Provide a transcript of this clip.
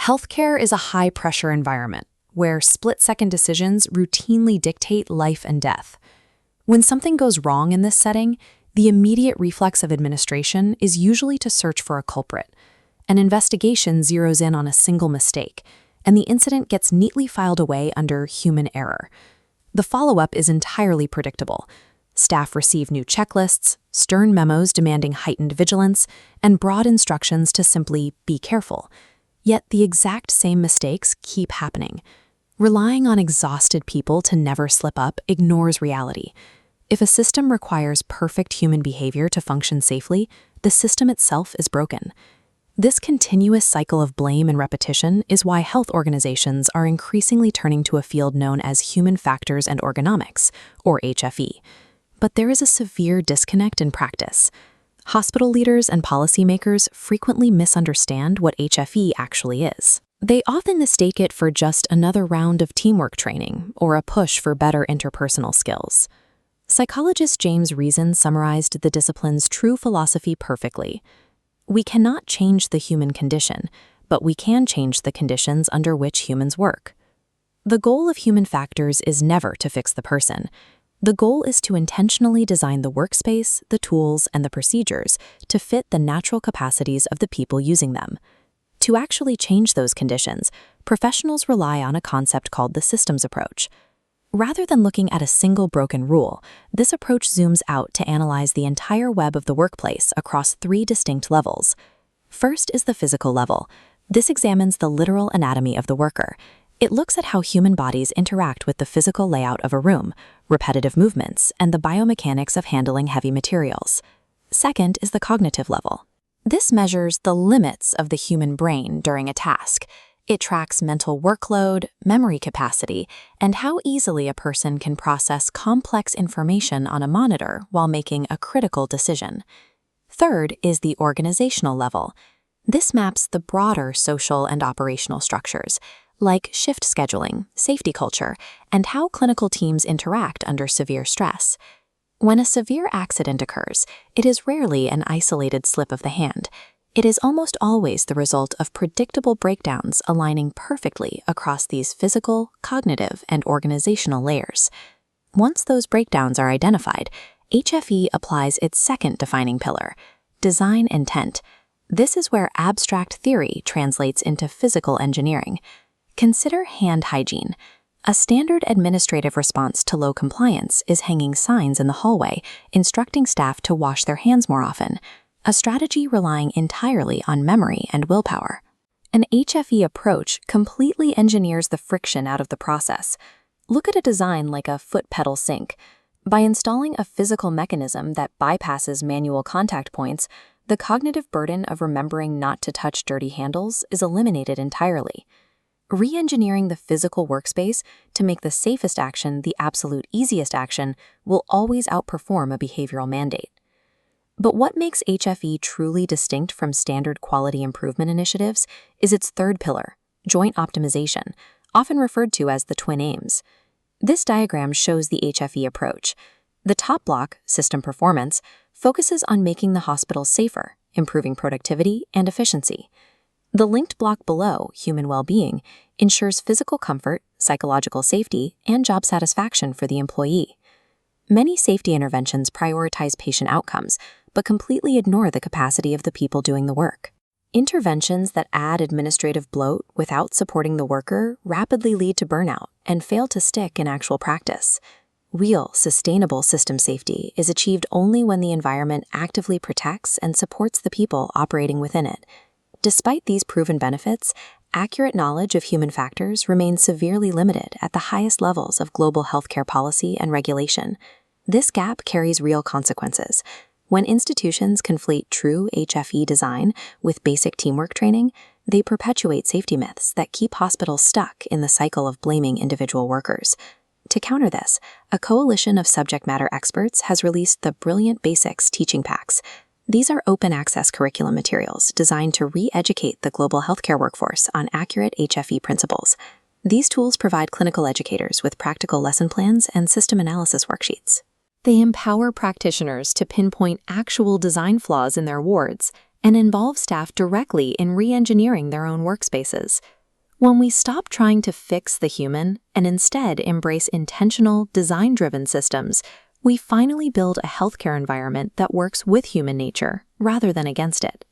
Healthcare is a high-pressure environment where split-second decisions routinely dictate life and death. When something goes wrong in this setting, the immediate reflex of administration is usually to search for a culprit. An investigation zeroes in on a single mistake, and the incident gets neatly filed away under human error. The follow-up is entirely predictable. Staff receive new checklists, stern memos demanding heightened vigilance, and broad instructions to simply be careful. Yet the exact same mistakes keep happening. Relying on exhausted people to never slip up ignores reality. If a system requires perfect human behavior to function safely, the system itself is broken. This continuous cycle of blame and repetition is why health organizations are increasingly turning to a field known as human factors and ergonomics, or HFE. But there is a severe disconnect in practice. Hospital leaders and policymakers frequently misunderstand what HFE actually is. They often mistake it for just another round of teamwork training or a push for better interpersonal skills. Psychologist James Reason summarized the discipline's true philosophy perfectly. We cannot change the human condition, but we can change the conditions under which humans work. The goal of human factors is never to fix the person. The goal is to intentionally design the workspace, the tools, and the procedures to fit the natural capacities of the people using them. To actually change those conditions, professionals rely on a concept called the systems approach. Rather than looking at a single broken rule, this approach zooms out to analyze the entire web of the workplace across 3 distinct levels. First is the physical level. This examines the literal anatomy of the worker. It looks at how human bodies interact with the physical layout of a room, repetitive movements, and the biomechanics of handling heavy materials. Second is the cognitive level. This measures the limits of the human brain during a task. It tracks mental workload, memory capacity, and how easily a person can process complex information on a monitor while making a critical decision. Third is the organizational level. This maps the broader social and operational structures, like shift scheduling, safety culture, and how clinical teams interact under severe stress. When a severe accident occurs, it is rarely an isolated slip of the hand. It is almost always the result of predictable breakdowns aligning perfectly across these physical, cognitive, and organizational layers. Once those breakdowns are identified, HFE applies its second defining pillar, design intent. This is where abstract theory translates into physical engineering. Consider hand hygiene. A standard administrative response to low compliance is hanging signs in the hallway, instructing staff to wash their hands more often, a strategy relying entirely on memory and willpower. An HFE approach completely engineers the friction out of the process. Look at a design like a foot pedal sink. By installing a physical mechanism that bypasses manual contact points, the cognitive burden of remembering not to touch dirty handles is eliminated entirely. Re-engineering the physical workspace to make the safest action the absolute easiest action will always outperform a behavioral mandate. But what makes HFE truly distinct from standard quality improvement initiatives is its third pillar, joint optimization, often referred to as the twin aims. This diagram shows the HFE approach. The top block, system performance, focuses on making the hospital safer, improving productivity and efficiency. The linked block below, human well-being, ensures physical comfort, psychological safety, and job satisfaction for the employee. Many safety interventions prioritize patient outcomes, but completely ignore the capacity of the people doing the work. Interventions that add administrative bloat without supporting the worker rapidly lead to burnout and fail to stick in actual practice. Real, sustainable system safety is achieved only when the environment actively protects and supports the people operating within it. Despite these proven benefits, accurate knowledge of human factors remains severely limited at the highest levels of global healthcare policy and regulation. This gap carries real consequences. When institutions conflate true HFE design with basic teamwork training, they perpetuate safety myths that keep hospitals stuck in the cycle of blaming individual workers. To counter this, a coalition of subject matter experts has released the Brilliant Basics teaching packs. These are open-access curriculum materials designed to re-educate the global healthcare workforce on accurate HFE principles. These tools provide clinical educators with practical lesson plans and system analysis worksheets. They empower practitioners to pinpoint actual design flaws in their wards and involve staff directly in re-engineering their own workspaces. When we stop trying to fix the human and instead embrace intentional, design-driven systems, we finally build a healthcare environment that works with human nature rather than against it.